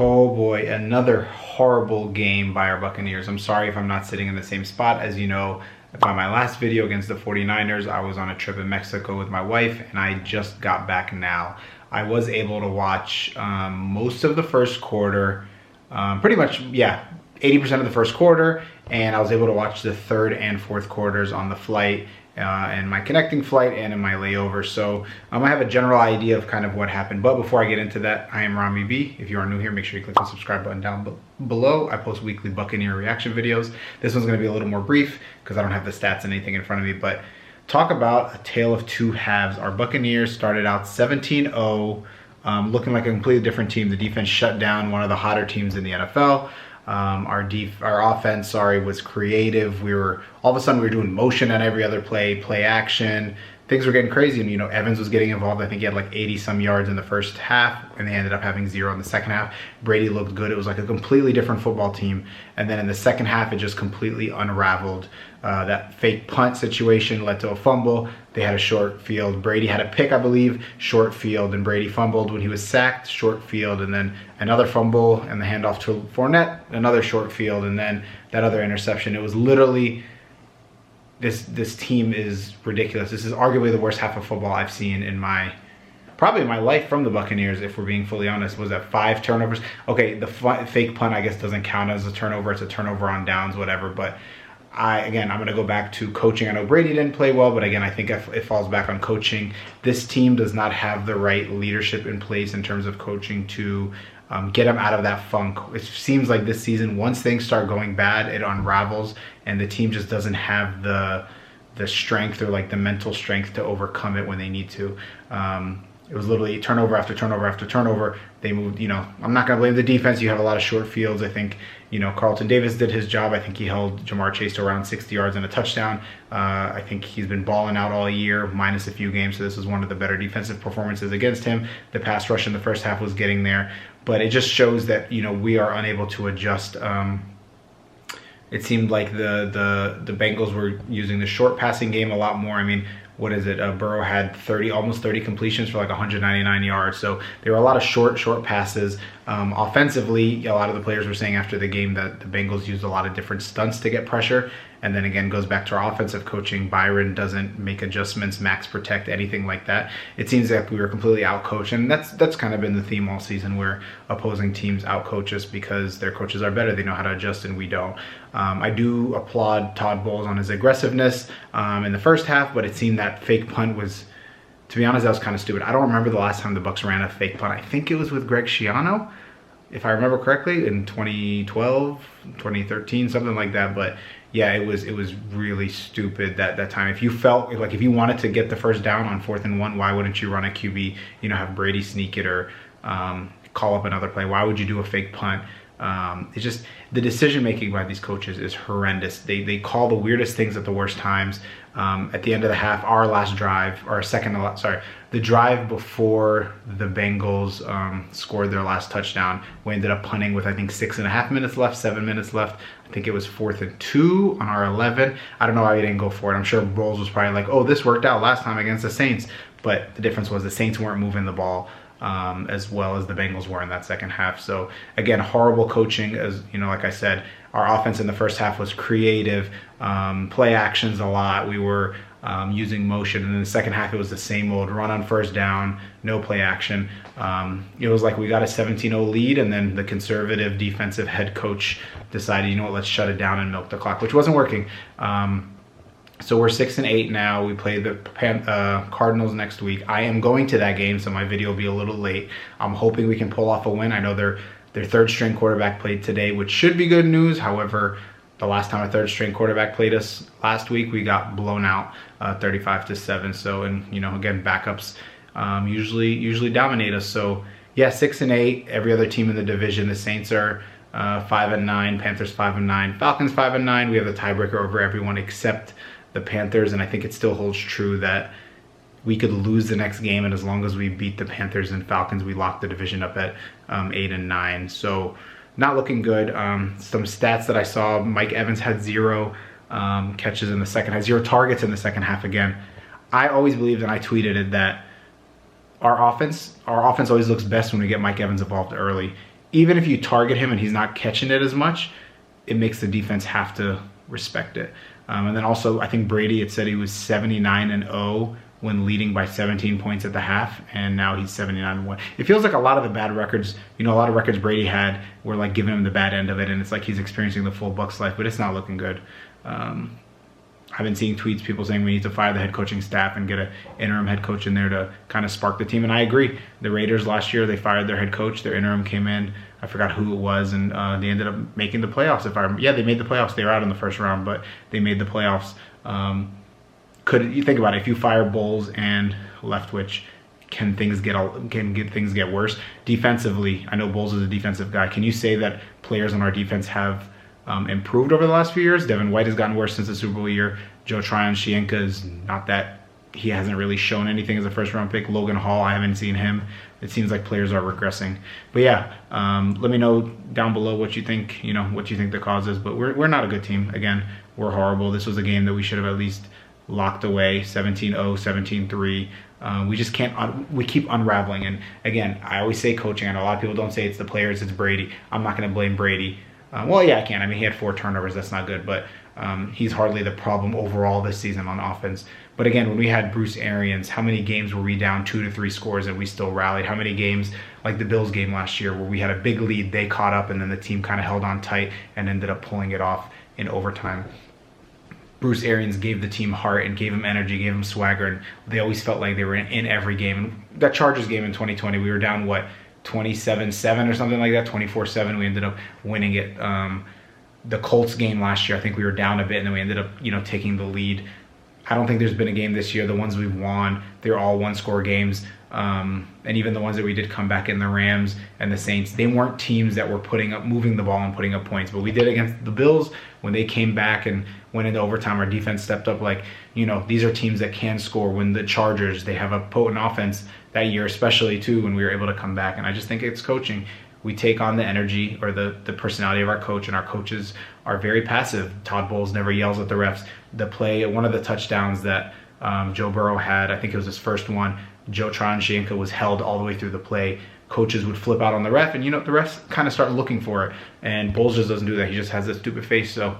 Oh boy, another horrible game by our Buccaneers. I'm sorry if I'm not sitting in the same spot. As you know, by my last video against the 49ers, I was on a trip in Mexico with my wife and I just got back now. I was able to watch most of the first quarter, pretty much, yeah, 80% of the first quarter, and I was able to watch the third and fourth quarters on the flight, in my connecting flight and in my layover. So I have a general idea of kind of what happened. But before I get into that, I am Rami B. If you are new here, make sure you click the subscribe button down below. I post weekly Buccaneer reaction videos. This one's gonna be a little more brief because I don't have the stats and anything in front of me, but talk about a tale of two halves. Our Buccaneers started out 17-0, looking like a completely different team. The defense shut down one of the hotter teams in the NFL. Our offense, was creative. All of a sudden we were doing motion on every other play action. Things were getting crazy, and Evans was getting involved. I think he had like 80 some yards in the first half, and they ended up having 0 in the second half. Brady looked good. It was like a completely different football team. And then in the second half, it just completely unraveled. That fake punt situation led to a fumble. They had a short field. Brady had a pick, I believe, short field, and Brady fumbled when he was sacked, short field, and then another fumble and the handoff to Fournette, another short field, and then that other interception. It was literally, this team is ridiculous. This is arguably the worst half of football I've seen in probably my life from the Buccaneers, if we're being fully honest. Was that 5 turnovers? Okay, the fake punt, I guess, doesn't count as a turnover. It's a turnover on downs, whatever, but I'm going to go back to coaching. I know Brady didn't play well, but again, I think it falls back on coaching. This team does not have the right leadership in place in terms of coaching to get them out of that funk. It seems like this season, once things start going bad, it unravels, and the team just doesn't have the strength or like the mental strength to overcome it when they need to. It was literally turnover after turnover after turnover. They moved, I'm not going to blame the defense. You have a lot of short fields. I think, Carlton Davis did his job. I think he held Jamar Chase to around 60 yards and a touchdown. I think he's been balling out all year, minus a few games. So this was one of the better defensive performances against him. The pass rush in the first half was getting there. But it just shows that, we are unable to adjust. It seemed like the Bengals were using the short passing game a lot more. I mean, what is it? Burrow had almost 30 completions for like 199 yards. So there were a lot of short passes. Offensively, a lot of the players were saying after the game that the Bengals used a lot of different stunts to get pressure. And then again, goes back to our offensive coaching. Byron doesn't make adjustments, max protect, anything like that. It seems like we were completely outcoached, and that's kind of been the theme all season, where opposing teams outcoach us because their coaches are better. They know how to adjust, and we don't. I do applaud Todd Bowles on his aggressiveness in the first half, but it seemed that fake punt was, to be honest, that was kind of stupid. I don't remember the last time the Bucs ran a fake punt. I think it was with Greg Schiano, if I remember correctly, in 2012, 2013, something like that. But yeah, it was really stupid that time. If you felt like, if you wanted to get the first down on 4th and 1, why wouldn't you run a QB, have Brady sneak it or call up another play? Why would you do a fake punt? It's just, the decision making by these coaches is horrendous. They call the weirdest things at the worst times. At the end of the half, our last drive, or the drive before the Bengals scored their last touchdown, we ended up punting with, I think, 6.5 minutes left, 7 minutes left. I think it was 4th and 2 on our 11. I don't know why we didn't go for it. I'm sure Bowles was probably like, oh, this worked out last time against the Saints. But the difference was the Saints weren't moving the ball as well as the Bengals were in that second half. So again, horrible coaching. As like I said, our offense in the first half was creative, play actions a lot. We were using motion, and in the second half it was the same old run on first down, no play action. It was like we got a 17-0 lead, and then the conservative defensive head coach decided, let's shut it down and milk the clock, which wasn't working. So we're 6-8 now. We play the Cardinals next week. I am going to that game, so my video will be a little late. I'm hoping we can pull off a win. I know their third string quarterback played today, which should be good news. However, the last time a third string quarterback played us last week, we got blown out 35-7. So, and again, backups usually dominate us. So yeah, 6-8. Every other team in the division, the Saints are 5-9, Panthers 5-9, Falcons 5-9. We have the tiebreaker over everyone except the Panthers, and I think it still holds true that we could lose the next game, and as long as we beat the Panthers and Falcons, we lock the division up at 8-9. So not looking good. Some stats that I saw: Mike Evans had 0 catches in the second half, 0 targets in the second half. Again, I always believed, and I tweeted it, that our offense always looks best when we get Mike Evans involved early. even if you target him and he's not catching it as much, it makes the defense have to respect it. And then also, I think Brady, it said he was 79-0 when leading by 17 points at the half, and now he's 79-1. It feels like a lot of the bad records, a lot of records Brady had were like giving him the bad end of it, and it's like he's experiencing the full Bucs life, but it's not looking good. I've been seeing tweets, people saying we need to fire the head coaching staff and get an interim head coach in there to kind of spark the team, and I agree. The Raiders last year, they fired their head coach, their interim came in, I forgot who it was, and they ended up making the playoffs. They made the playoffs. They were out in the first round, but they made the playoffs. Could you think about it? If you fire Bowles and Leftwich, can things get worse defensively? I know Bowles is a defensive guy. Can you say that players on our defense have improved over the last few years? Devin White has gotten worse since the Super Bowl year. Joe Tryon-Shoyinka is not that. He hasn't really shown anything as a first-round pick. Logan Hall, I haven't seen him. It seems like players are regressing. But yeah, let me know down below what you think. What you think the cause is. But we're not a good team. Again, we're horrible. This was a game that we should have at least locked away. 17-0, 17-3. We just can't. We keep unraveling. And again, I always say coaching. And a lot of people don't say it's the players. It's Brady. I'm not going to blame Brady. Well, yeah, I can. I mean, he had 4 turnovers. That's not good. But he's hardly the problem overall this season on offense. But again, when we had Bruce Arians, how many games were we down 2 to 3 scores and we still rallied? How many games, like the Bills game last year, where we had a big lead, they caught up, and then the team kind of held on tight and ended up pulling it off in overtime? Bruce Arians gave the team heart and gave them energy, gave them swagger, and they always felt like they were in every game. And that Chargers game in 2020, we were down, 27-7 or something like that, 24-7. We ended up winning it. The Colts game last year, I think we were down a bit, and then we ended up, taking the lead. I don't think there's been a game this year. The ones we've won, they're all one-score games. And even the ones that we did come back in, the Rams and the Saints, they weren't teams that were moving the ball and putting up points. But we did against the Bills when they came back and went into overtime. Our defense stepped up. These are teams that can score. When the Chargers, they have a potent offense that year, especially too, when we were able to come back. And I just think it's coaching. We take on the energy or the personality of our coach, and our coaches are very passive. Todd Bowles never yells at the refs. One of the touchdowns that Joe Burrow had, I think it was his first one, Joe Tryon-Shoyinka was held all the way through the play. Coaches would flip out on the ref, and the refs kind of start looking for it. And Bowles just doesn't do that. He just has this stupid face. So,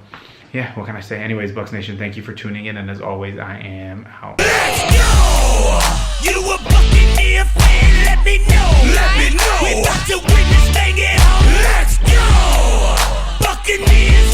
yeah, what can I say? Anyways, Bucs Nation, thank you for tuning in. And as always, I am out. Let's go! You a Buccaneer fan? Let me know. Let me know. We about to win this thing at home. Let's go! Buccaneers.